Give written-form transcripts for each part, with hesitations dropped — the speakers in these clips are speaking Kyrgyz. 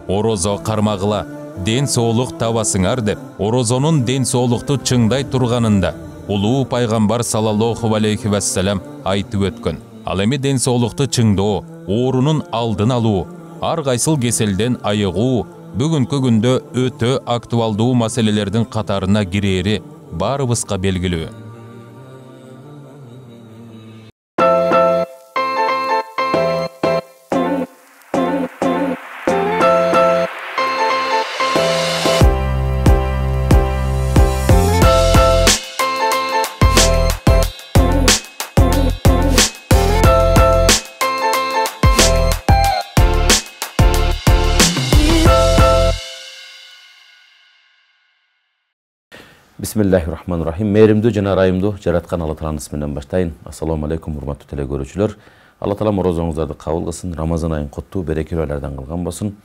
орозо кармагыла, ден соолук табасыңар деп, орозонун ден соолукту чыңдай турганында улуу пайгамбар саллаллаху алейхи вассалам айтып өткөн. Ал эми ден соолукту чыңдоо, оорунун алдын алуу, ар кайсыл кеселден айыгуу бүгүнкү күндө өтө актуалдуу маселелердин катарына кирери баарыбызга белгилүү. Bismillahirrahmanirrahim. Meyrimdүү жана ырайымдуу жараткан Алла Тааланын исминен баштайын. Ассаламу алейкум, урматтуу теле көрүүчүлөр. Алла Таала орозоңуздарды кабыл кылсын, Рамазан айын коттуу, берекелүү айлардан кылган болсун.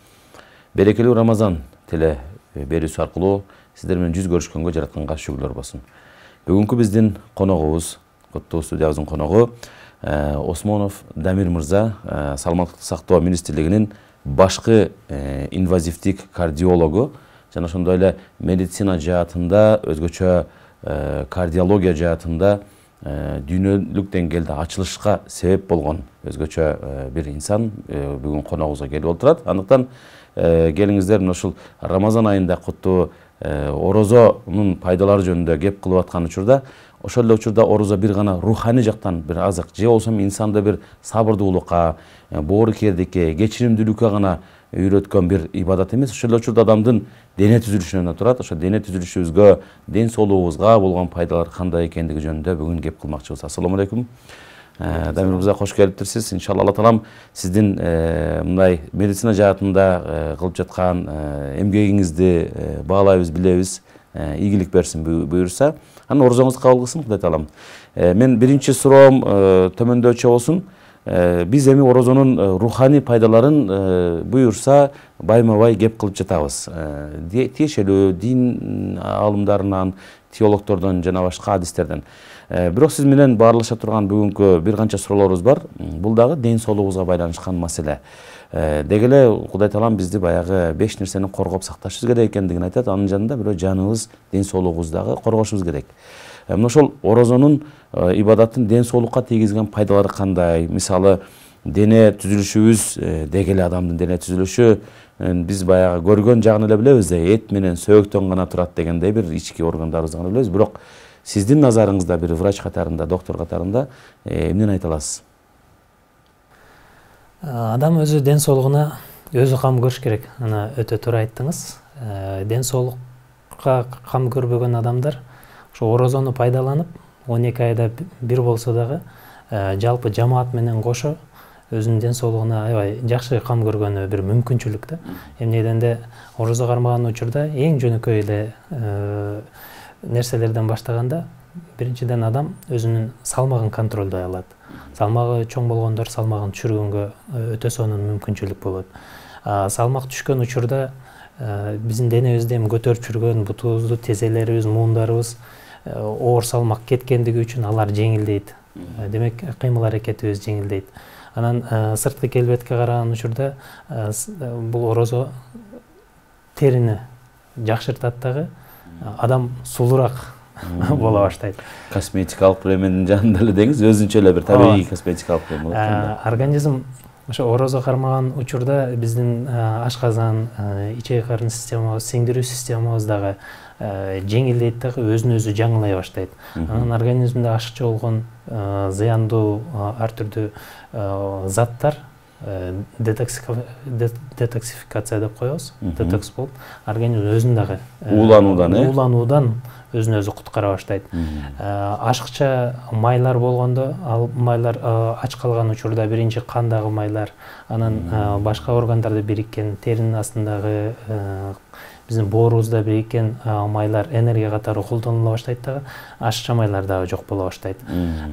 Берекелүү Рамазан теле берүүсү аркылуу сиздер менен жүз көрүшкөнгө жаратканга шүгүрлөр болсун. Бүгүнкү биздин коногубуз, коттуу студиябыздын коногу Осмонов Дамир мырза, Саламаттыкты сактоо министрлигинин башкы инвазивдик кардиологу. Жана ошондой эле медицина жаатында, өзгөчө кардиология жаатында дүйнөлүк деңгээлде ачылышка себеп болгон өзгөчө бир инсан бүгүн коногубузга келип отурат. Андыктан келиңиздер ушул Рамазан айында куттуу орозонун пайдалары жөнүндө кеп кылып аткан учурда, ошол эле учурда орозо бир гана руханий жактан бир азык, же болбосо инсанды бир сабырдуулукка, боорукердикке, кечиримдүүлүккө гана үйрөткөн бир ибадат эмес. Ошол эле учурда адамдын дене түзүлүшүнөн турат. Ошо дене түзүлүшүбүзгө, ден соолугубузга болгон пайдалар кандай экендиги жөнүндө бүгүн кеп кылмакчыбыз. Ассаламу алейкум. Дамир мырза, кош келиптирсиз. Иншалла Алла Таалам сиздин мындай медицина жаатында кылып жаткан эмгегиңизди баалайбыз, билебиз. Ийгилик берсин буюрса. Анан орозоңузду кабыл кылсын, Кудай Таалам. Мен биринчи суроом төмөндөчү болсун. Биз эми орозонун руханий пайдаларын буюрса байма-бай кеп кылып жатабыз. Тиешелүү дин алымдарынан, теологтордон жана башка адистерден. Бирок сиз менен баарлаша турган бүгүнкү бир канча суроолорубуз бар. Бул дагы ден соолугубузга байланышкан маселе. Деги эле Кудай Таалам бизди баягы 5 нерсени коргоп сакташыбыз керек экендигин айтат. Анын жанында бирөө жаныбыз, ден соолугубузду дагы коргошубуз керек. Мына ошол орозонун ибадаттын ден соолукка тийгизген пайдалары кандай? Мисалы, дене түзүлүшүбүз, деги эле адамдын дене түзүлүшү биз баягы көргөн жагын эле билебиз, эт менен сөөктөн гана турат дегендей бир ички органдарыбызды гана билебиз. Бирок сиздин назарыңызда бир врач катарында, доктор катарында эмнени айта аласыз? Адам өзү ден соолугуна өзү кам көрүш керек. Ана өтө туура айттыңыз. Ден соолукка кам көрбөгөн адамдар ошо орозону пайдаланып 12 айда бир болсо дагы жалпы жамаат менен кошо өзүнүн ден соолугуна аябай жакшы кам көргөнү бир мүмкүнчүлүк да. Эмнеден де орозо кармаган учурда эң жөнөкөй эле нерселерден баштаганда биринчиден адам өзүнүн салмагын контролдой алат. Салмагы чоң болгондор салмагын түшүргөнгө өтө сонун мүмкүнчүлүк болот. Салмак түшкөн учурда биздин денебизде көтөрүп жүргөн бутубузду, тезелерибиз, муундарыбыз оор салмак кеткендиги үчүн алар жеңилдейт. Демек, кыймыл аракетибиз жеңилдейт. Анан сырткы келбетке караган учурда бул орозо терини жакшыртат дагы, адам сулуураак боло баштайт. Косметикалык кремдин жанында эле деңиз, өзүнчө эле бир табигый косметикалык крем болот. Организм ошо орозо кармаган учурда биздин ашказан, ичек карын системабыз, сиңдирүү системабыз дагы жеңилдейт дагы, өзүн өзү жаңылай баштайт. Анан организмде ашыкча болгон зыяндуу ар түрдүү заттар детоксификация деп коебуз. Детокс болуп, организм өзүн дагы уулануудан өзүн өзү куткара баштайт. Ашыкча майлар болгондо, ал майлар ач калган учурда биринчи кандагы майлар, анан башка органдарда бириккен, теринин астындагы, биздин боорубузда бириккен майлар энергия катары колдонула баштайт дагы, ашыкча майлар дагы жок боло баштайт.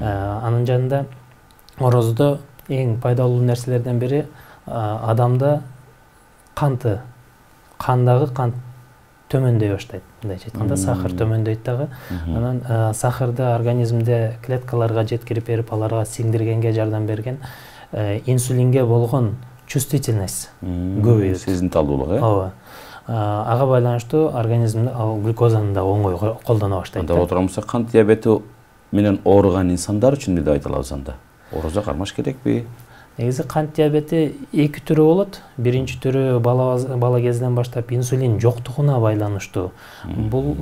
Анын жанында орозодо эң пайдалуу нерселерден бири адамда кандагы кант төмөндөй баштайт. Мындайча айтканда сахар төмөндөйт дагы. Анан сахарды организмде клеткаларга жеткирип берип, аларга сиңдиргенге жардам берген, инсулинге болгон чувствительность көбөйөт. Сезимталдуулук, Ооба. Ага байланыштуу организмде глюкозаны да оңой колдоно баштайт. Анда отурамызда кант диабети менен ооруган инсандар үчүн деп айта алабыз анда. Орозо кармаш керекпи? Негизи кант диабети эки түрү болот. Биринчи түрү бала кезден баштап инсулин жоктугуна байланыштуу. Бул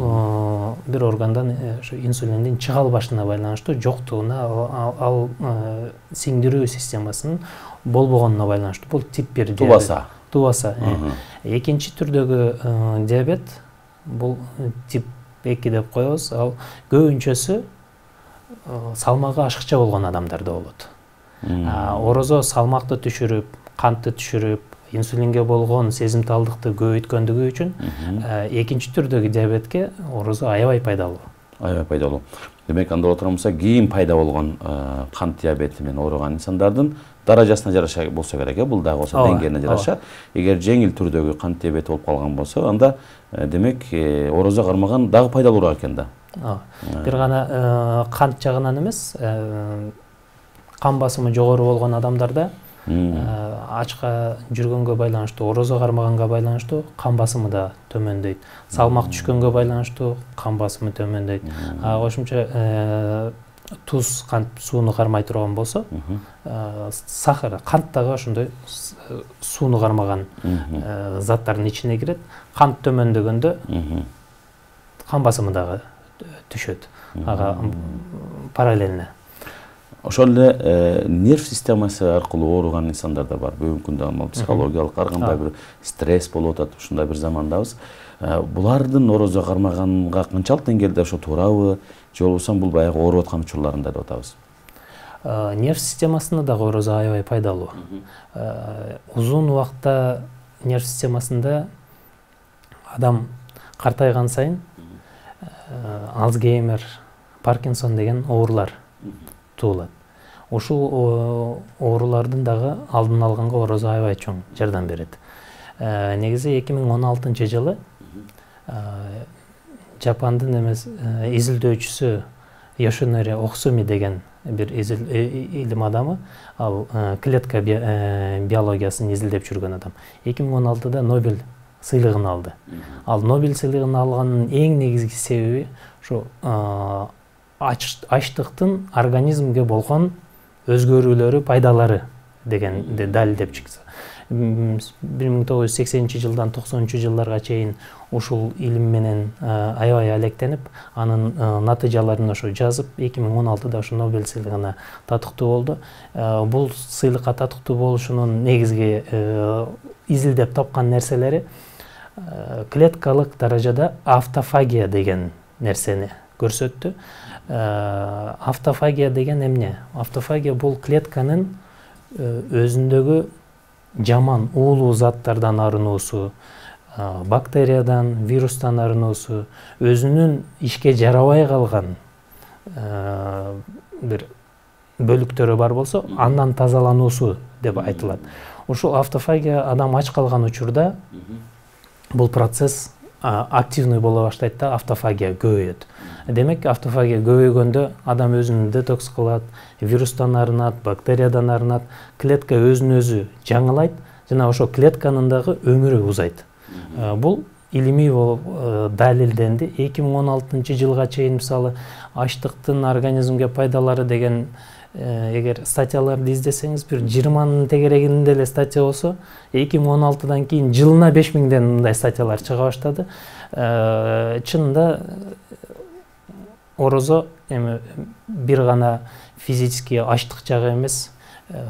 бир органдан инсулиндин чыга албашына байланыштуу, жоктугуна, ал сиңдирүү системасынын болбогонуна байланыштуу. Бул тип 1 диабет. Тубаса. Экинчи түрдөгү диабет бул тип 2 деп коебуз. Ал көбүнчөсү салмагы ашыкча болгон адамдарда болот. Орозо салмакты түшүрүп, кантты түшүрүп, инсулинге болгон сезимталдыкты көбөйткөндүгү үчүн экинчи түрдөгү диабетке орозо аябай пайдалуу. Аябай пайдалуу. Демек анда отурамызда кийин пайда болгон кант диабети менен ооруган инсандардын даражасына жараша болсо керек, бул дагы болсо деңгээлине жараша. Эгер жеңил түрдөгү кант диабети болуп калган болсо, анда демек орозо кармаган дагы пайдалуураак экен да. Бир гана кант жагынан эмес, кан басымы жогору болгон адамдарда ачка жүргөнгө байланыштуу, орозо кармаганга байланыштуу кан басымы да төмөндөйт. Салмак түшкөнгө байланыштуу кан басымы төмөндөйт. Кошумча туз кант сууну кармай турган болсо, сахар, кант дагы ошондой сууну кармаган заттардын ичине кирет. Кант төмөндөгөндө кан басымы дагы түшөт. Ага параллельно. Ошол эле нерв системасы аркылуу ооруган инсандар да бар. Бүгүнкү күндө психологиялык ар кандай бир стресс болуп атат, ушундай бир замандабыз. Булардын орозо кармаганга канчалык деңгээлде ошо туурабы, же болбосо бул баягы ооруп аткан учурларында деп атабыз? Нерв системасына дагы орозо аябай пайдалуу. Узун убакта нерв системасында адам картайган сайын Алцгеймер, Паркинсон деген оорулар туулат. Ушул оорулардын дагы алдын алганга орозо аябай чоң жардам берет. Негизи 2016-жылы Жапандын эмес изилдөөчүсү Йошинори Оксуми деген бир илим адамы, ал клетка биологиясын изилдеп жүргөн адам. 2016-да Нобель сыйлыгын алды. Ал Нобель сыйлыгын алганын эң негизги себеби ушу ачтыктын организмге болгон өзгөрүүлөрү, пайдалары дегенди далилдеп чыкты. 1980-жылдан 90-жылдарга чейин ушул илим менен аябай алектенип, анын натыйжаларын ошо жазып, 2016-да ошо Нобель сыйлыгына татыктуу болду. Бул сыйлыкка татыктуу болушунун негизги изилдеп тапкан нерселери клеткалык даражада автофагия деген нерсени көрсөттү. Автофагия деген эмне? Автофагия бул клетканын өзүндөгү жаман уулуу заттардан арынуусу, бактериядан, вирустан арынуусу, өзүнүн ишке жарабай калган бир бөлүктөрү бар болсо, андан тазалануусу деп айтылат. Ушул автофагия адам ач калган учурда бул процесс активный боло баштайт да, автофагия көбөйөт. Демек, автофагия көбөйгөндө адам өзүн детокс кылат, вирустан арынат, бактериядан арынат, клетка өзүн өзү жаңылайт, жана ошо клетканын дагы өмүрү узайт. Бул илимий болуп далилденди. 2016-жылга чейин мисалы ачтыктын организмге пайдалары деген эгер статьяларды издесеңиз, бир 20-нын тегерегинде эле статья болсо, 2016-дан кийин жылына 5000ден мындай статьялар чыга баштады. Чынында орозо эми бир гана физически ачтык жагы эмес,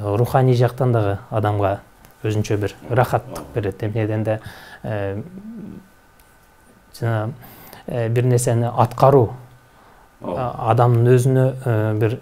руханий жактан дагы адамга өзүнчө бир рахаттык берет. Эмнеден да жана бир нерсени аткаруу адамдын өзүнө бир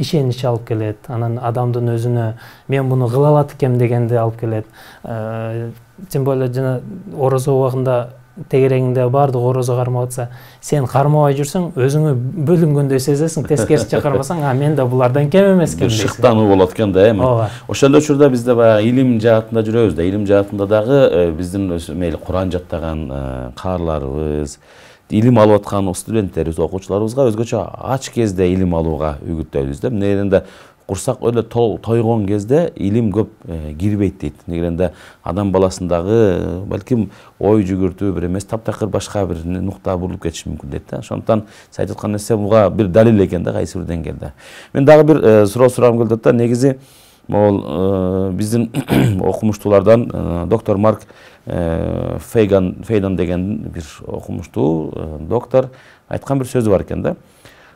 ишенич алып келет. Анан адамдын өзүнө мен муну кыла алат экем дегенди алып келет. Тем более жана орозо убагында тегерегиңде баардык орозо кармап атса, сен кармабай жүрсөң, өзүңө бөлүнгөндөй сезесиң, тескерисинче кармасаң, мен да булардан кем эмес экен дейсиң. Шыктануу болот экен да, эми. Ошондой учурда бизде баягы илим жаатында жүрөбүз да, илим жаатында дагы биздин мейли Куран жаттаган каарларыбыз, илим алып аткан студенттерибиз, окуучуларыбызга өзгөчө ач кезде илим алууга үгүттөйбүз да. Эмнеден да курсак эле тойгон кезде илим көп кирбейт дейт. Негенде адам баласындагы балким ой жүгүртүү бир эмес таптакыр башка бир нукта бурулуп кетиши мүмкүн дейт да. Ошондуктан сиз айтып аткан нерсе буга бир далил экен да, кайсы бир деңгээлде. Мен дагы бир суроо сурагым келип атат да. Негизи могул биздин окумуштуулардан доктор Марк Фейдан деген бир окумуштуу доктор айткан бир сөзү бар экен да.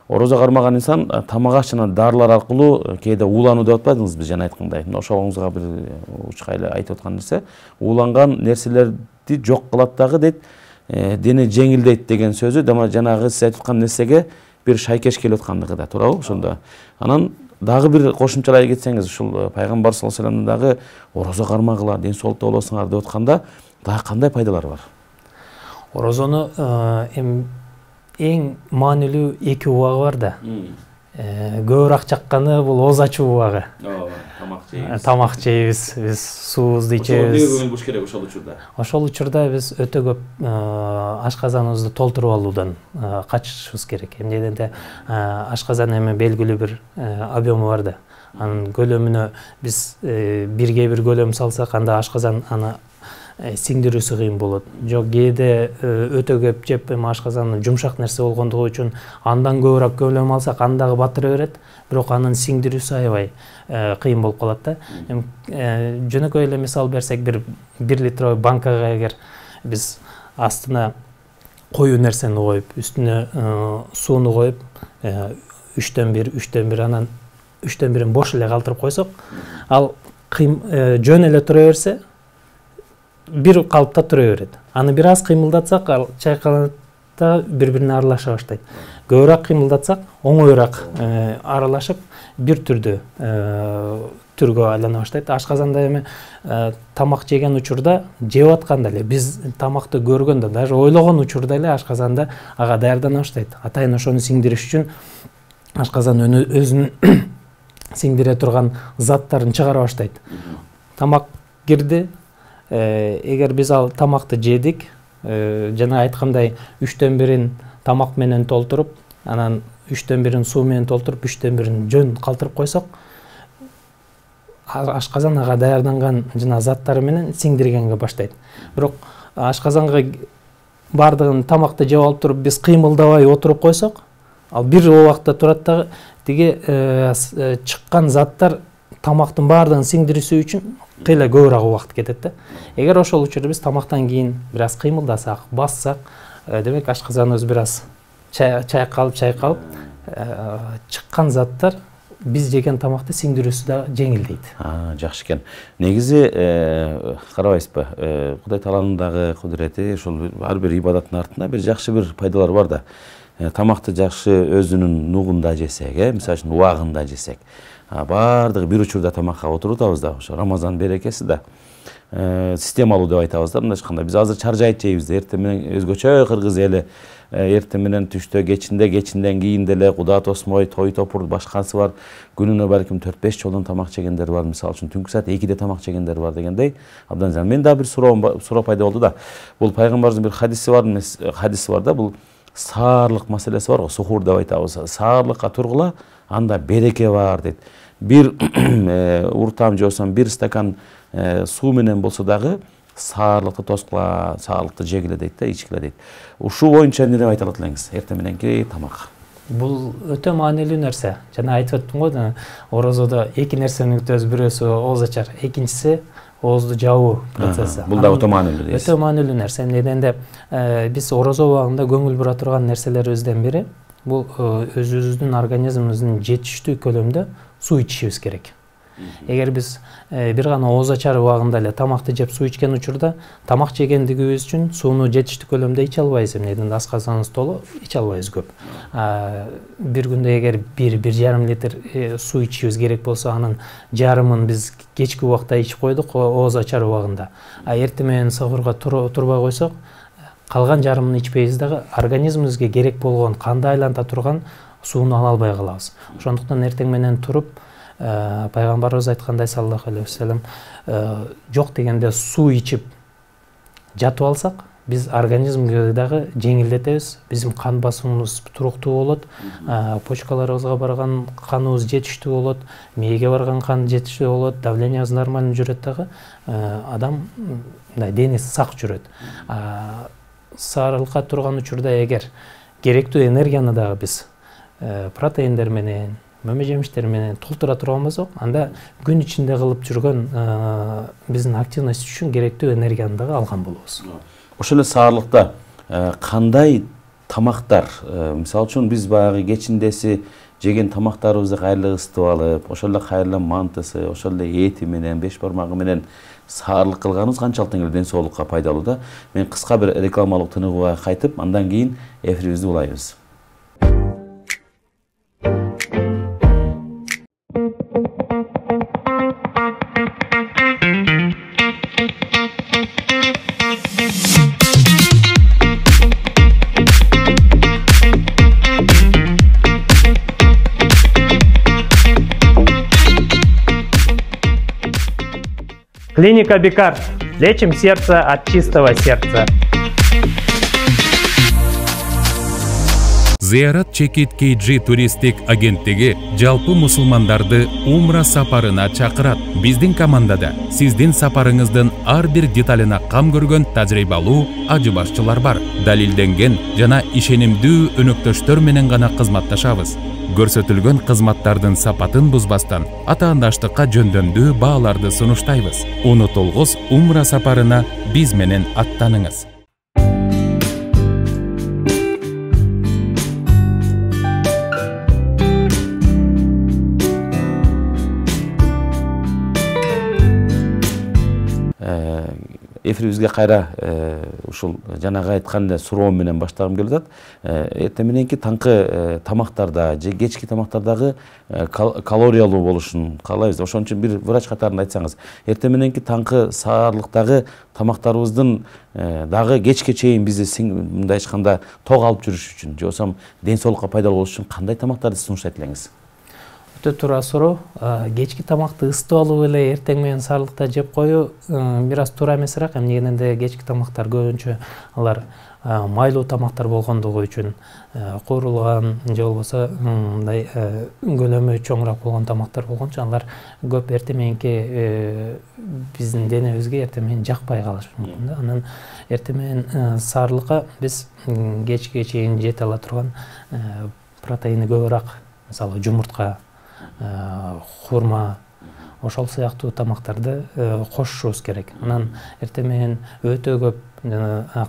Орозо кармаган инсан тамак аш жана дарылар аркылуу кээде уулануу деп атпадыңызбы биз жана айткандай. Ошоңузга бир учкайлы айтып аткан нерсе, ууланган нерселерди жок кылат дагы дейт, дене жеңилдейт деген сөзү жанагы сиз айтып аткан нерсеге бир шайкеш келип аткандыгы да, туурабы ошондо. Анан дагы бир кошумчалай кетсеңиз, ушул пайгамбар саллаллаху алейхи вассалам дагы орозо кармагыла, ден соолукта болосуңар деп атканда дагы кандай пайдалары бар? Орозону эң маанилүү эки убагы бар да. Көбүрөөк чакканы бул ооз ачуу убагы. Тамак жейбиз, биз суубузду ичебиз. Ошол көңүл буруш керек ошол учурда. Ошол учурда биз өтө көп ашказаныбызды толтуруп алуудан качышыбыз керек. Эмне дегенде ашказан эми белгилүү бир объему бар да. Анын көлөмүнө биз бирге бир көлөм салсак, анда ашказан аны сиңдирүүсү кыйын болот. Жок, кээде өтө көп жеп ашказан жумшак нерсе болгондугу үчүн андан көбүрөөк көлөм алсак андагы батыра берет, бирок анын сиңдирүүсү аябай кыйын болуп калат да. Жөнөкөй эле мисал берсек, бир литровый банкага эгер биз астына коюу нерсени коюп, үстүнө сууну коюп, 3/1 анан 3/1 бош эле калтырып койсок, ал жөн эле тура берсе, бир калыпта тура берет. Аны бир аз кыймылдатсак, ал чайкалганда бири-бирине аралаша баштайт. Көбүрөөк кыймылдатсак, оңоюраак аралашып, бир түргө айлана баштайт. Ашказанда эми тамак жеген учурда, жеп атканда эле, биз тамакты көргөндө, даже ойлогон учурда эле ашказанда ага даярдана баштайт. Атайын ошону сиңдириш үчүн ашказан өзүнүн сиңдире турган заттарын чыгара баштайт. Тамак кирди, эгер биз ал тамакты жедик, жана айткандай 3/1 тамак менен толтуруп, анан 3/1 суу менен толтуруп, 3/1 жөн калтырып койсок, ашказан ага даярданган жана заттары менен сиңдиргенге баштайт. Бирок ашказанга бардыгын тамакты жеп алып туруп, биз кыймылдабай отуруп койсок, ал бир убакта турат да, тиги чыккан заттар тамактын бардыгын сиңдирүүсү үчүн кыйла көбүрөөк убакыт кетет да. Эгер ошол учурда биз тамактан кийин бир аз кыймылдасак, бассак, демек ашказаныбыз бир аз чайкалып, чыккан заттар биз жеген тамакты сиңдирүүсү да жеңилдейт. Жакшы экен. Негизи карабайсызбы, Кудай Тааланын дагы кудурети, ошол ар бир ибадаттын артында бир жакшы бир пайдалар бар да. Тамакты жакшы өзүнүн нугунда жесек, мисалы үчүн убагында жесек, бардыгы бир учурда тамакка отурутабыз да, ошо Рамазан берекеси да. Системалуу деп айтабыз да, мындайча айтканда. Биз азыр чаржайт жейбиз, эртең менен өзгөчө кыргыз эли эртең менен түштө, кечинден кийин деле куда тосмой, той топур башкасы бар. Күнүнө балким 4-5 жолдон тамак жегендер бар, мисалы үчүн түнкү саат 2-де тамак жегендер бар дегендей. Абдан жан. Мен да бир суроо пайда болду да. Бул пайгамбардын бир хадиси бар да, бул саарлык маселеси бар го, сухур деп айтабыз. Саарлыкка тургула, анда береке бар дейт. Бир уртам жосом, бир стакан суу менен болсо дагы саарлыкты тоскула, саарлыкты жегиле дейт да, ичкиле дейт. Ушул боюнча эмне деп айта алат элеңиз? Эртең мененки тамак. Бул өтө маанилүү нерсе. Жана айтып өттүм го, орозодо эки нерсени күтөбүз, бирөөсү ооз ачар, экинчиси оозду жабуу процесси. Бул да өтө маанилүү дейсиз. Өтө маанилүү нерсе. Эмне дегенде, биз орозо убагында көңүл бура турган нерселерибизден бири бул өзүбүздүн организмибиздин жетиштүү көлөмдө суу ичишибиз керек. Эгер биз бир гана ооз ачар убагында эле тамакты жеп суу ичкен учурда, тамак жегендигибиз үчүн сууну жетиштүү көлөмдө иче албайбыз. Эмне дегенде ашказаныбыз толу, иче албайбыз көп. Бир күндө эгер 1,5 литр суу ичишибиз керек болсо, анын жарымын биз кечки убакта ичип койдук, ооз ачар убагында. Эртең менен сахурга турбай койсок, калган жарымын ичпейбиз дагы, организмибизге керек болгон канды айланта турган сууну ала албай калабыз. Ошондуктан эртең менен туруп, пайгамбарыбыз айткандай саллаллаху алейхи вассалам, жок дегенде суу ичип жатып алсак, биз организмге дагы жеңилдетебиз, биздин кан басымыбыз туруктуу болот, почкаларыбызга барган каныбыз жетиштүү болот, мээге барган кан жетиштүү болот, давлениябыз нормально жүрөт дагы, адам денеси сак жүрөт. Сарылыкка турган учурда эгер керектүү энергияны дагы биз протеиндер менен, мөмө жемиштер менен толтура турган болсок, анда күн ичинде кылып жүргөн биздин активность үчүн керектүү энергияны дагы алган болобуз. Ошол эле саарлыкта кандай тамактар, мисалы үчүн биз баягы кечиндеси жеген тамактарыбызды кайрылы ысытып алып, ошол эле кайрылы мантысы, ошол эле эти менен, беш бармагы менен саарлык кылганыбыз канчалык деңгээлде ден соолукка пайдалуу да. Мен кыска бир рекламалык тыныгууга кайтып, андан кийин эфирибизди улайбыз. Клиника Бикар. Лечим сердце от чистого сердца. Зиярат Чекит KG туристик агенттиги жалпы мусулмандарды умра сапарына чакырат. Биздин командада сиздин сапарыңыздын ар бир деталына кам көргөн тажрыйбалуу ажы башчылар бар. Далилденген жана ишенимдүү өнөктөштөр менен гана кызматташабыз. Көрсөтүлгөн кызматтардын сапатын бузбастан атаандаштыкка жөндөмдүү бааларды сунуштайбыз. Унутулгус умра сапарына биз менен аттаныңыз. Эфирибизге кайра ушул жанагы айткандай суроо менен баштагым келип атат. Эртең мененки таңкы тамактарда же кечки тамактардагы калориялуу болушун каалайбыз. Ошон үчүн бир врач катарында айтсаңыз, эртең мененки таңкы саарлыктагы тамактарыбыздын дагы кечке чейин бизди мындай айтканда ток алып жүрүш үчүн, же болбосо ден соолукка пайдалуу болуш үчүн кандай тамактарды сунуштайт элеңиз? Туура суроо. Кечки тамакты ысытып алып эле эртең менен саарлыкта жеп коюу бир аз туура эмесирээк. Эмне дегенде кечки тамактар көбүнчө алар майлуу тамактар болгондугу үчүн, куурулган же болбосо мындай көлөмү чоңураак болгон тамактар болгончо алар көп эртең мененки биздин денебизге эртең менен жакпай калышы мүмкүн да. Анан эртең менен саарлыкка биз кечке чейин жете ала турган протеини көбүрөөк, мисалы жумуртка, хурма, ошол сыяктуу тамактарды кошушубуз керек. Анан эртең менен өтө көп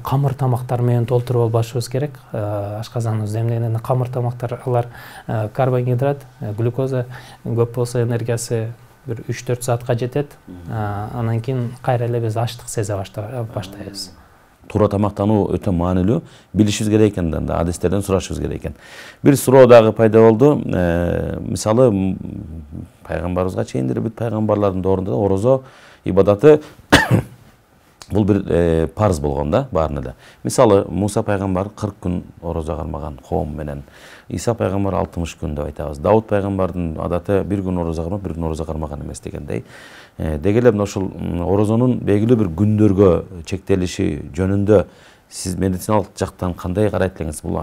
камыр тамактар менен толтуруп албашыбыз керек. Ашказаныбызда эмне дегенде камыр тамактар, алар карбогидрат, глюкоза көп болсо энергиясы бир 3-4 саатка жетет. Анан кийин кайра эле биз ачтык сезе баштайбыз. Туура тамактануу өтө маанилүү, билишибиз керек экен да, адистерден сурашыбыз керек экен. Бир суроо дагы пайда болду. Мисалы, пайгамбарыбызга чейиндир бүт пайгамбарлардын доорунда орозо ибадаты бул бир парз болгон да, баарына да. Мисалы, Муса пайгамбар 40 күн орозо кармаган коом менен, Иса пайгамбар 60 күн деп айтабыз. Дауд пайгамбардын адаты 1 күн орозо кармап, 1 күн орозо кармаган эмес дегендей. Деги эле ошол орозонун белгилүү бир күндөргө чектелиши жөнүндө сиз медициналык жактан кандай карайт элеңиз? Бул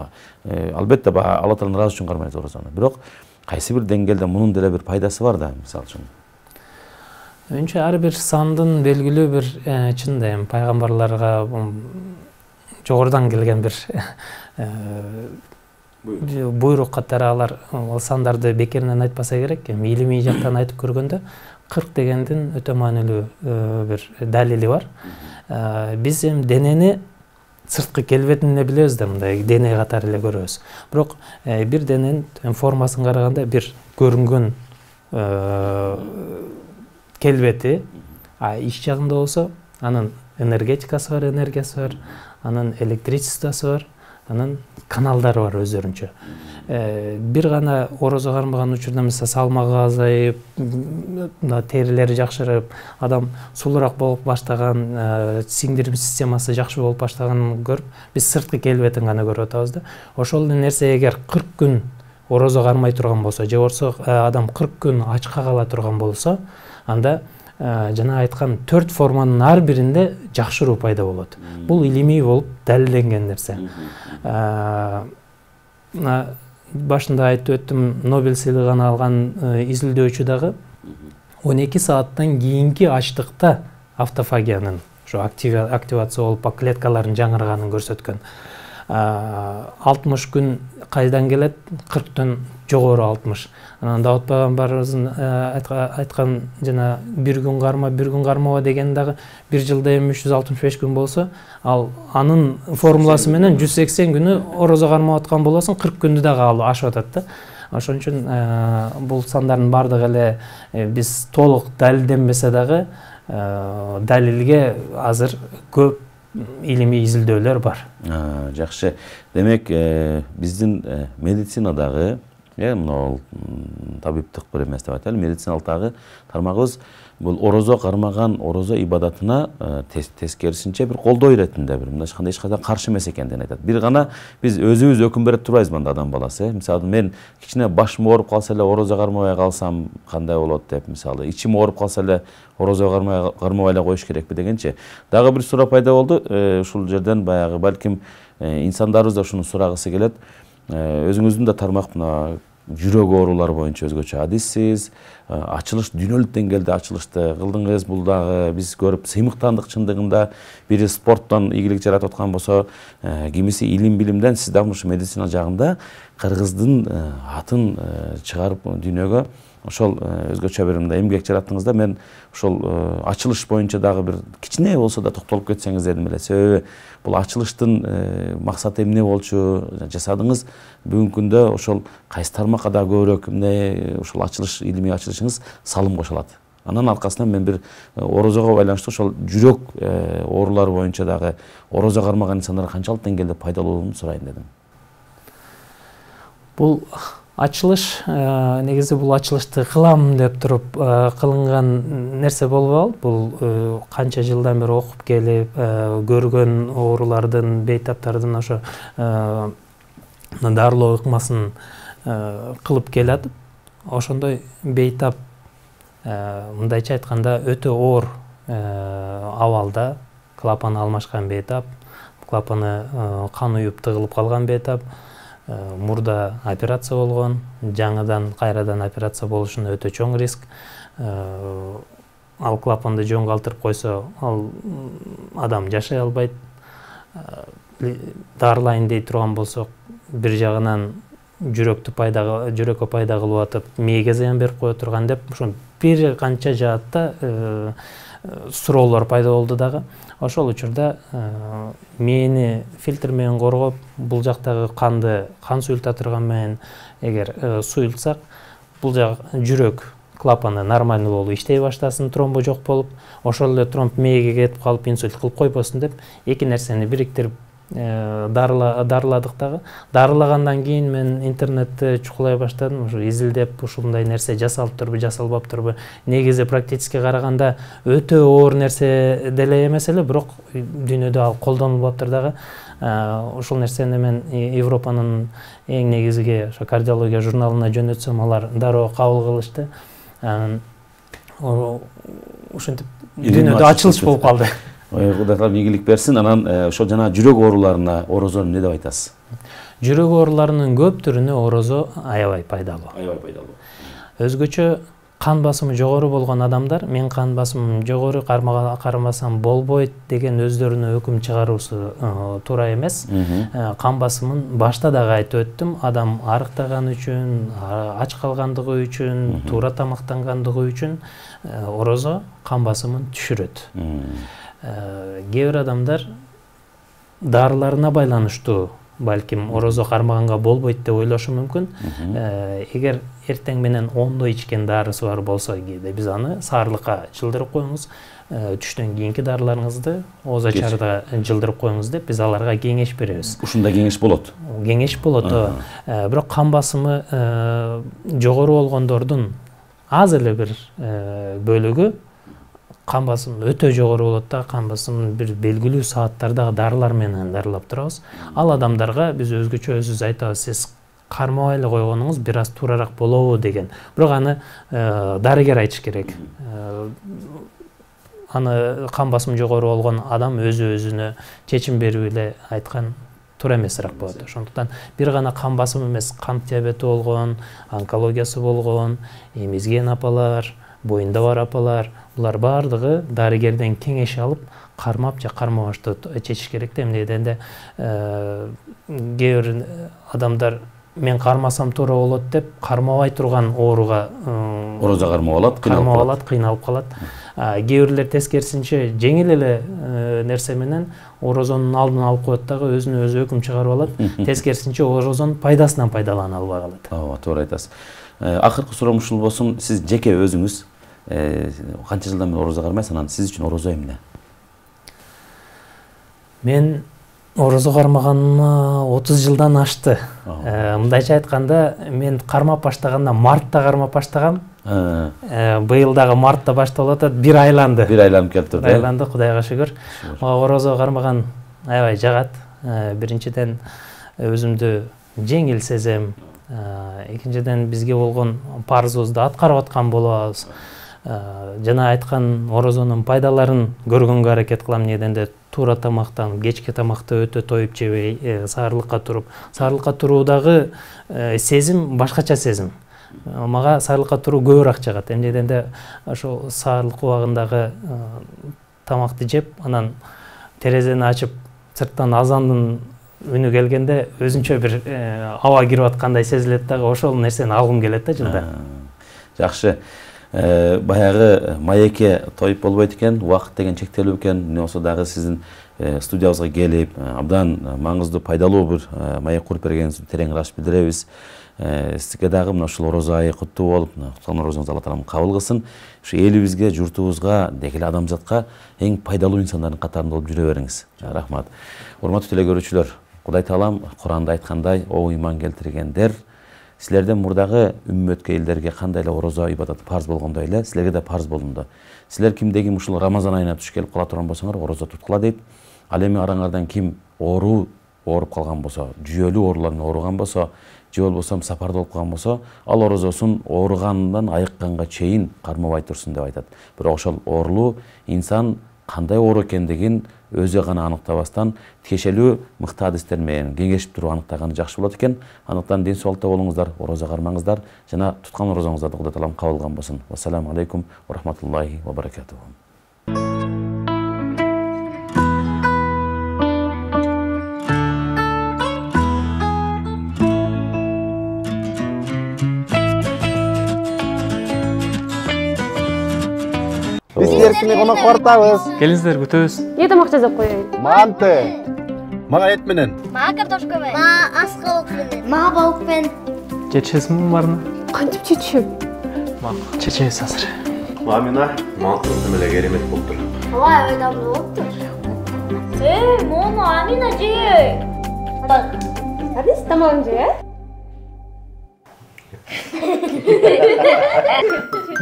албетте Алла Тааланын ыраазы үчүн кармайбыз орозону. Бирок кайсы бир деңгээлде мунун деле бир пайдасы бар да, мисалы үчүн. Önce ар бир сандын белгилүү бир чындайм пайгамбарларга жогорудан келген бир буйрук катары алар сандарды бекеринен айтпаса керек. Илимий жактан айтып көргөндө 40 дегендин өтө маанилүү бир далили бар. Биз эми денени сырткы келбетин эле билебиз да, мындай дене катары эле көрөбүз. Бирок бир дененин формасын караганда бир көрүнгөн келбети, иш жагында болсо анын энергетикасы бар, энергиясы бар, анын электричествосы бар, анын каналдары бар өздөрүнчө. Бир гана орозо кармаган учурда мисалы салмагы азайып, терилери жакшырып, адам сулуураак болуп баштаган, сиңдирим системасы жакшы болуп баштаганын көрүп, биз сырткы келбетин гана көрүп атабыз да. Ошол нерсе эгер 40 күн орозо кармай турган болсо, же болбосо адам 40 күн ачка кала турган болсо, анда жана айткан 4 форманын ар биринде жакшыруу пайда болот. Бул илимий болуп далилденген нерсе. Башында айтып өттүм, Нобель сыйлыгын алган изилдөөчү дагы 12 сааттан кийинки ачтыкта автофагиянын активация болуп клеткалардын жаңырганын көрсөткөн. 60 күн кайдан келет? 40төн жогору 60. Анан Даут пайгамбарыбыздын айткан жана бир күн кармаба деген дагы 1 жылда 365 күн болсо, ал анын формуласы менен 180 күнү орозо кармап аткан болосуң, 40 күндү дагы ал ашып атат да. Ошон үчүн бул сандардын бардыгы эле биз толук далилденбесе дагы далилге азыр көп илимий изилдөөлөр бар. Жакшы. Демек, биздин медицинадагы, мына табиптик бир эмес деп айталы, медициналык тармагыбыз бул орозо кармаган орозо ибадатына тескерисинче бир колдоо иретинде бир мындай эч кандай каршы эмес экендигин айтат. Бир гана биз өзүбүз өкүм берип турбайбызбы анда адам баласы. Мисалы мен кичине башым ооруп калса эле орозо кармабай калсам кандай болот деп, мисалы ичим ооруп калса эле орозо кармабай эле коюш керекпи дегенчи. Дагы бир суроо пайда болду. Ушул жерден баягы балким инсандарыбыз да ушуну сурагысы келет. Өзүңүздүн да тармак мына жүрөк оорулары боюнча өзгөчө адиссиз, ачылыш дүйнөлүк деңгээлде ачылышты кылдыңыз. Бул дагы биз көрүп сыймыктандык чындыгында бири спорттон ийгилик жаратып аткан болсо, кимиси илим билимден, сиз дагы ушу медицина жагында кыргыздын атын чыгарып дүйнөгө ошол өзгөчө бир мындай эмгек жараттыңыз да. Мен ошол ачылыш боюнча дагы бир кичине болсо да токтолуп кетсеңиз дедим эле. Себеби бул ачылыштын максаты эмне болчу жасадыңыз? Бүгүнкү күндө ошол кайсы тармакка да көбүрөөк эмне ошол ачылыш, илимий ачылышыңыз салым кошулат? Анын аркасынан мен бир орозого байланыштуу ошол жүрөк оорулары боюнча дагы орозо кармаган инсандарга канчалык деңгээлде пайдалууну сурайын дедим. Бул ачылыш, негизи бул ачылышты кылам деп туруп кылынган нерсе болбол. Бул канча жылдан бери окуп келип, көргөн оорулардын, бейтаптардын ошо дарылоо ыкмасын кылып келатып, ошондой бейтап, мындайча айтканда өтө оор абалда клапаны алмашкан бейтап, клапаны кан уюп тыгылып калган бейтап, мурда операция болгон, жаңыдан кайрадан операция болушуна өтө чоң риск. Ал клапанды жөн калтырып койсо, ал адам жашай албайт. Дарылайын дей турган болсок, бир жагынан жүрөккө пайда кылып атып, мээге зыян берип кое турган деп, ошо бир канча жаатта суроолор пайда болду дагы. Ошол учурда мээни фильтр менен коргоп, бул жактагы канды кан суюлтатырган менен эгер суюлтсак, бул жак жүрөк клапаны нормальный болуп иштей баштасын, тромбо жок болуп, ошол эле тромб мээге кетип калып инсульт кылып койбосун деп, эки нерсени бириктирип дарыладык дагы. Дарылагандан кийин мен интернетте чукулай баштадым, ушу изилдеп, ушундай нерсе жасалыптырбы, жасалбаптырбы. Негизи практически караганда өтө оор нерсе деле эмес эле, бирок дүйнөдө ал колдонулуптыр дагы. Ушул нерсени мен Европанын эң негизги ошо кардиология журналына жөнөтсөм, алар дароо кабыл кылышты. Ушинтип дүйнөдө ачылыш болуп калды. Кудай таалам ийгилик берсин. Анан ошол жана жүрөк ооруларына орозону эмне деп айтасыз? Жүрөк ооруларынын көп түрүнө орозо аябай пайдалуу. Өзгөчө кан басымы жогору болгон адамдар, мен кан басымым жогору, кармасам болбойт деген өздөрүнө өкүм чыгаруусу туура эмес. Кан басымын башта дагы айтып өттүм, адам арыктаган үчүн, ач калгандыгы үчүн, туура тамактангандыгы үчүн орозо кан басымын түшүрөт. Кээ бир адамдар дарыларына байланыштуу балким орозо кармаганга болбойт деп ойлошу мүмкүн. Эгер эртең менен ондой ичкен дарысы бар болсо, кээде биз аны саарлыкка жылдырып коюңуз, түштөн кийинки дарыларыңызды ооз ачарда жылдырып коюңуз деп биз аларга кеңеш беребиз. Ушунда кеңеш болот. Кеңеш болот. Бирок кан басымы жогору болгондордун аз эле бир бөлүгү кан басым өтө жогору болот да, кан басымын бир белгилүү сааттарда дарылар менен дарылап турабыз. Ал адамдарга биз өзгөчө өзүбүз айтабыз, сиз кармабай эле койгонуңуз бир аз туурарак болобу деген. Бирок аны дарыгер айтыш керек. аны кан басымы жогору болгон адам өзүнө чечим берип эле айткан туура эмесирээк болот. Ошондуктан бир гана кан басымы эмес, кант диабети болгон, онкологиясы болгон, эмизген апалар, боюнда бар апалар, булар баардыгы дарыгерден кеңеш алып, кармап же кармабаштуу чечиш керек да. Эмне дегенде кээ бир адамдар мен кармасам туура болот деп кармабай турган ооруга орозо кармап алат, кыйналып калат. Кээ бирлер тескерисинче жеңил эле нерсе менен орозонун алдын алып коет дагы өзүнө өзү өкүм чыгарып алат. Тескерисинче орозонун пайдасынан пайдалана албай калат. Ооба, туура айтасыз. Акыркы суроом ушул болсун, сиз жеке өзүңүз канча жылдан бери орозо кармайсыз, анан сиз үчүн орозо эмне? Мен орозо кармаганыма 30 жылдан ашты. Мындайча айтканда, мен кармап баштаганда мартта кармап баштагам. Быйыл дагы мартта башталып атат, 1 айланды. 1 айланып келип турду. 1 айланды, Кудайга шүгүр. Мага орозо кармаган аябай жагат. Биринчиден өзүмдү жеңил сезем. Экинчиден бизге болгон парзыбызды аткарып аткан болобуз. Жана айткан орозонун пайдаларын көргөнгө аракет кылам. Неденде туура тамактанып, кечки тамакты өтө тоюп жебей, саарлыкка туруп. Саарлыкка туруудагы сезим башкача сезим. Мага саарлыкка туруу көбүрөөк жагат. Эмне дегенде ошо саарлык убагындагы тамакты жеп, анан терезени ачып, сырттан азандын үнү келгенде өзүнчө бир аба кирип аткандай сезилет дагы, ошол нерсени алгым келет да жылда. Жакшы. Баягы маекке тоюп болбойт экен, убакыт деген чектелүү экен. Эмне болсо дагы сиздин студиябызга келип, абдан маңыздуу, пайдалуу бир маек куруп бергениңизди терең ырахмат билдиребиз. Сизге дагы мына ушул орозо айы куттуу болуп, туткан орозоңуз Алла таалам кабыл кылсын. Ушу элибизге, журтубузга, деги эле адамзатка эң пайдалуу инсандардын катарында болуп жүрө бериңиз. Рахмат. Урматтуу телекөрүүчүлөр, Кудай таалам Куранда айткандай, о ыйман келтиргендер, силерден мурдагы үммөткө элдерге кандай эле орозо ибадаты парз болгондой эле силерге да парз болунду. Силер кимдеги ушул Рамазан айына туш келип кала турган болсоңор, орозо туткула дейт. Ал эми араңардан ким ооруп калган болсо, жүйөлүү оорулар менен ооруган болсо, же болбосо сапарда болуп калган болсо, ал орозосун ооругандан айыкканга чейин кармабай турсун деп айтат. Бирок ошол оорулуу инсан кандай оору экендигин өзү гана аныктабастан тиешелүү мыкты адистер менен кеңешип туруп аныктаганы жакшы болот экен. Андыктан ден соолукта болуңуздар, орозо кармаңыздар, жана туткан орозоңуздарды Кудай таалам кабыл кылган болсун. Ассаламу алейкум ва рахматуллахи ва баракатуху. Биз силердин конок бартабыз. Келиңиздер, күтөбүз. Не тамак жасап коеюн? Манты. Мага эт менен. Мага картошка менен. Мага аскылык менен. Мага балык менен. Чечесизби баарына? Кантип чечем? Мага чечебиз азыр. Мамина, манты эле керемет болуптур. Ооба, айдамды болуптур. Мону Амина же. Адис тамагың же,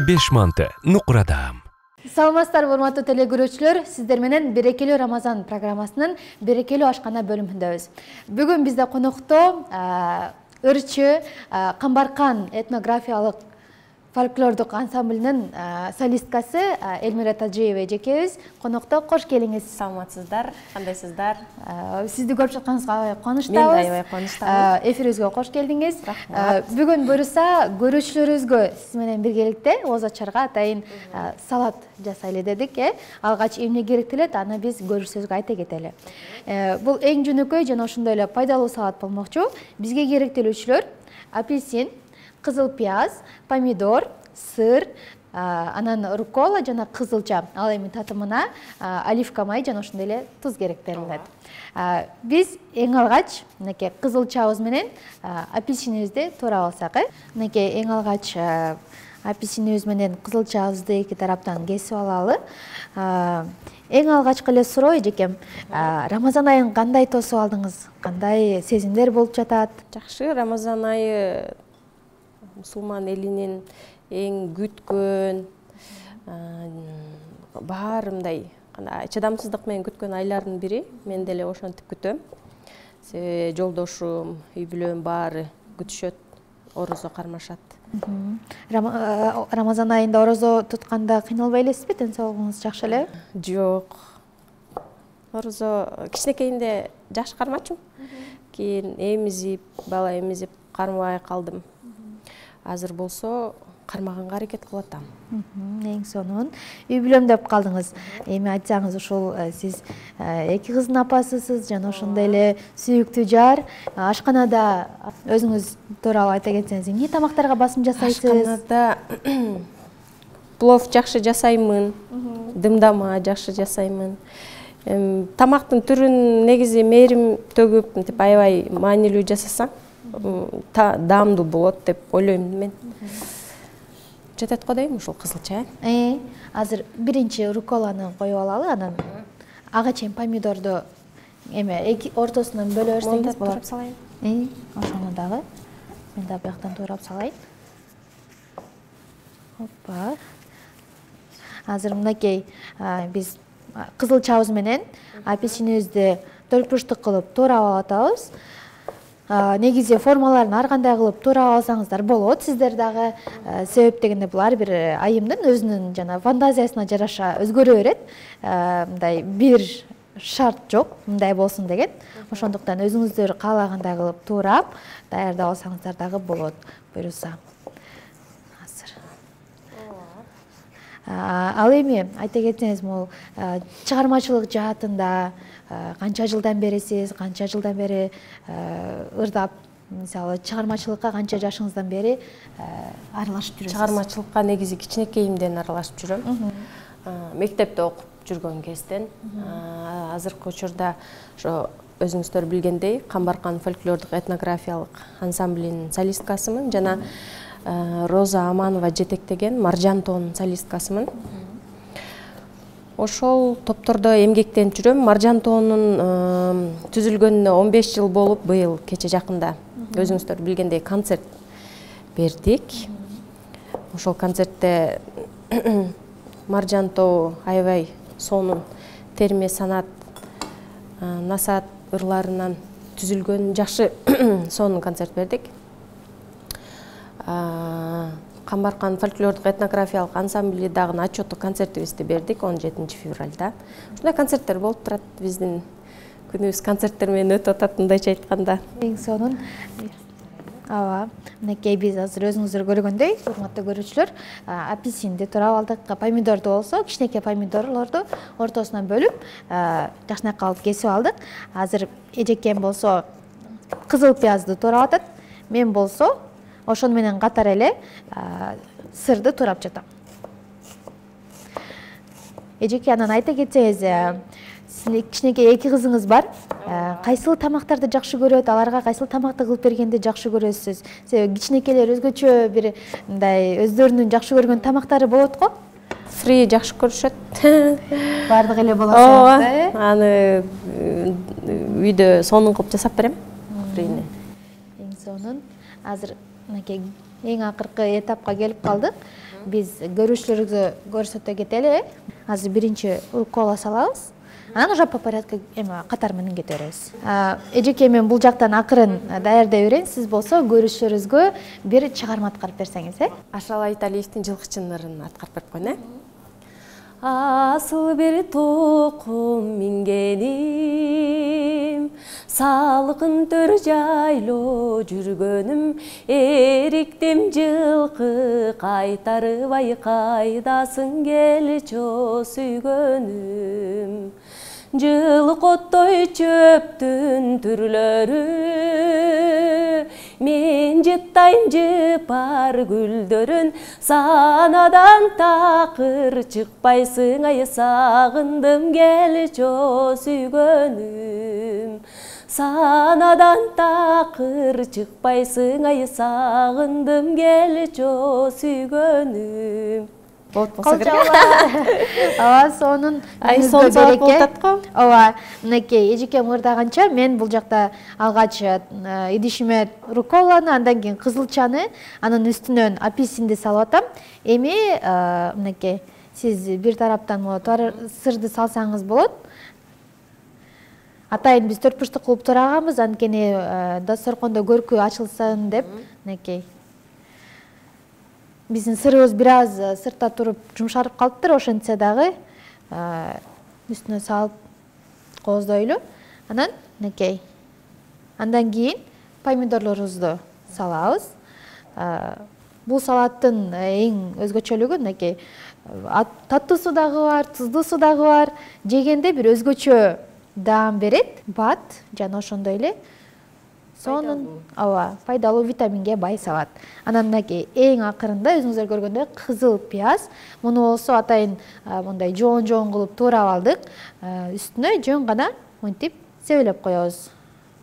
Беш манты, Нукурадам. Саламатсыздарбы, урматтуу телекөрүүчүлөр, сиздер менен Берекелүү Рамазан программасынын Берекелүү ашкана бөлүмүндөбүз. Бүгүн бизде конокто ырчы Камбаркан этнографиялык фольклордук ансамблинин солисткасы Элмира Тажиева эжекебиз конокто. Кош келиңиз. Саламатсыздар, кандайсыздар? Сизди көрүп жатканыбызга аябай кубанычтабыз. Мен да аябай кубанычтамын. Эфирибизге кош келдиңиз. Бүгүн буюрса көрүүчүлөрүбүзгө сиз менен биргеликте ооз ачарга атайын салат жасайлы дедик. Алгач эмне керектелет, аны биз көрүүчүлөрүбүзгө айта кетели. Бул эң жөнөкөй жана ошондой эле пайдалуу салат болмокчу. Бизге керектелүүчүлөр апельсин, кызыл пияз, помидор, сыр, анан руккола жана кызылча. Ал эми татымына оливка май жана ошондой эле туз керектелет. Биз эң алгач мынакей кызылчабыз менен апельсинибизди туура алсак, мынакей эң алгач апельсинибиз менен кызылчабызды эки тараптан кесип алалы. Эң алгачкы эле суроо эжекем, Рамазан айын кандай тосуп алдыңыз? Кандай сезимдер болуп жатат? Жакшы, Рамазан айы мусулман элинин эң күткөн, баарымдай чыдамсыздык менен күткөн айлардын бири. Мен деле ошентип күтөм. Жолдошум, үй бүлөм баары күтүшөт, орозо кармашат. Рамазан айында орозо тутканда кыйналбай элесизби? Ден соолугуңуз жакшы элеби? Жок. Орозо кичинекейинде жакшы кармачумун. Кийин эмизип, бала эмизип кармабай калдым. Азыр болсо кармаганга аракет кылып атам. Эң сонун. Үй бүлөм деп калдыңыз. Эми айтсаңыз, ушул сиз эки кыздын апасысыз, жана ошондой эле сүйүктүү жар. Ашканада өзүңүз тууралуу айта кетсеңиз, эмне тамактарга басым жасайсыз? Ашканада плов жакшы жасаймын, дымдама жакшы жасаймын. Тамактын түрүн негизи мээрим төгүп, аябай маанилүү жасасаң, даамдуу болот деп ойлойм мен. Жетет го дейм ушул кызылча. Азыр биринчи рукколаны коюп алалы, анан ага чейин помидорду ортосунан бөлө берсеңиз болот. Ошону дагы мен да бияктан туурап салайын. Опа. Азыр мынакей биз кызылчабыз менен апельсинибизди төртбурчтук кылып туурап алып атабыз. Негизи формаларын ар кандай кылып туурап алсаңыздар болот. Сиздер дагы себеп дегенде бул ар бир айымдын өзүнүн жана фантазиясына жараша өзгөрө берет. Мындай бир шарт жок, мындай болсун деген. Ошондуктан өзүңүздөр каалагандай кылып туурап даярдап алсаңыздар дагы болот. Буюрса. Ал эми айта кетсеңиз, могу чыгармачылык жаатында канча жылдан бери сиз, канча жылдан бери ырдап, мисалы чыгармачылыкка канча жашыңыздан бери аралашып жүрөсүз? Чыгармачылыкка негизи кичинекейимден аралашып жүрөм. Мектепте окуп жүргөн кезден. Азыркы учурда ошо өзүңүздөр билгендей, Камбаркан фольклордук этнографиялык ансамблинин солисткасымын жана Роза Аманова жетектеген Маржан тоонун солисткасымын. Ошол топтордо эмгектенип жүрөм. Маржан тоонун түзүлгөнүнө 15 жыл болуп, быйыл кече жакында өзүңүздөр билгендей концерт бердик. Ошол концертте Маржан тоо аябай сонун терме санат, насаат ырларынан түзүлгөн жакшы сонун концерт бердик. Камбаркан фольклордук этнографиялык ансамбли дагы отчеттук концертибизди бердик 17 февралда. Ушундай концерттер болуп турат. Биздин күнүбүз концерттер менен өтүп атат, мындайча айтканда. Эң сонун. Ооба, мынакей биз азыр өзүңүздөр көргөндөй, урматтуу көрүүчүлөр, апельсинди турап алдык. Помидорду болсо, кичинекей помидорлорду ортосунан бөлүп, жакшынакай алып кесип алдык. Азыр эжекем болсо кызыл пиязды турап атат. Мен болсо ошону менен катар эле сырды турап жатам. Эжеке, анан айта кетсеңиз, сиздин кичинекей эки кызыңыз бар. Кайсыл тамактарды жакшы көрөт? Аларга кайсыл тамакты кылып бергенди жакшы көрөсүз? Себеби кичинекейлер өзгөчө бир мындай өздөрүнүн жакшы көргөн тамактары болот го? Фри жакшы көрүшөт. Бардык эле болосуңуздар. Аны үйдө сонун кылып жасап берем. Фрини. Эң сонун. Азыр мынакей эң акыркы этапка келип калдык. Биз көрүүчүлөргө көрсөтө кетели. Азыр биринчи руккола салабыз. Анан уже по порядку катар менен кете беребиз. Эжеке, мен бул жактан акырын даярдай берейин. Сиз болсо көрүүчүлөрүзгө бир чыгарма аткарып берсеңиз, Ашал Айталиевдин жылкычын ырын аткарып берип коеюн, Асыл бир токум мингеним, салкын төр жайлоо жүргөнүм, эриктим жылкы кайтарбай кайдасың келчо сүйгөнүм. Жылкоттой чөптүн түрлөрү, мен жыттайм жыпар гүлдөрүн, санадан такыр чыкпайсың ай, сагындым келчо сүйгөнүм. Санадан такыр чыкпайсың ай, сагындым келчо сүйгөнүм. Болот болсо керек. Ооба, сонун. Ай, сон саат болуп атко. Ооба, мынакей эжекем ырдаганча мен бул жакта алгач идишиме рукколаны, андан кийин кызылчаны, анын үстүнөн апельсинди салып атам. Эми мынакей сиз бир тараптан сырды салсаңыз болот. Атайын биз төртбурчтук кылып тураганбыз, анткени дасторкондо көркү ачылсын деп, мынакей. биздин сырыбыз бир аз сыртта туруп жумшарып калыптыр, ошентсе дагы үстүнө салып кооздойлу. Анан мынакей. Андан кийин помидорлорубузду салабыз. Бул салаттын эң өзгөчөлүгү мынакей. Таттуусу дагы бар, туздуусу дагы бар. Жегенде бир өзгөчө даам берет, бат жана ошондой эле сонун пайдалуу витаминге бай салат. Анан мынакей эң акырында өзүңүздөр көргөндөй кызыл пияз. Муну болсо атайын мындай жоон кылып туурап алдык. Үстүнө жөн гана мынтип себелеп коебуз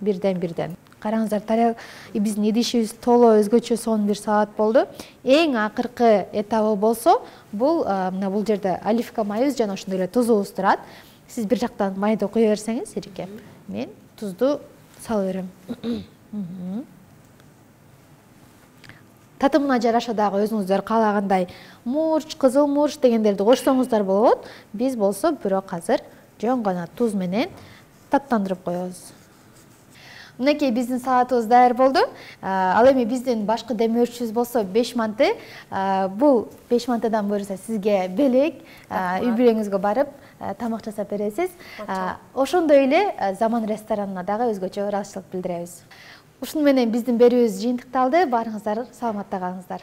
бирден. Караңыздар, биздин идишибиз толо өзгөчө сонун бир салат болду. Эң акыркы этабы болсо, бул жерде оливка майыбыз жана ошондой эле тузубуз турат. Сиз бир жактан майды кое берсеңиз, Эрике, мен тузду салып берем. Татымына жараша дагы өзүңүздөр каалагандай мурч, кызыл мурч дегендерди кошсоңуздар болот. Биз болсо бирок азыр жөн гана туз менен таттандырып коебуз. Мынакей биздин салатыбыз даяр болду. Ал эми биздин башкы демөөрчүбүз болсо 5 манты. Бул 5 мантыдан буюрса сизге белек, үй бүлөңүзгө барып тамак жасап бересиз. Ошондой эле Заман ресторанына дагы өзгөчө ыраазычылык билдиребиз. Ушуну менен биздин берүүбүз жыйынтыкталды. Баарыңыздар саламатта калыңыздар.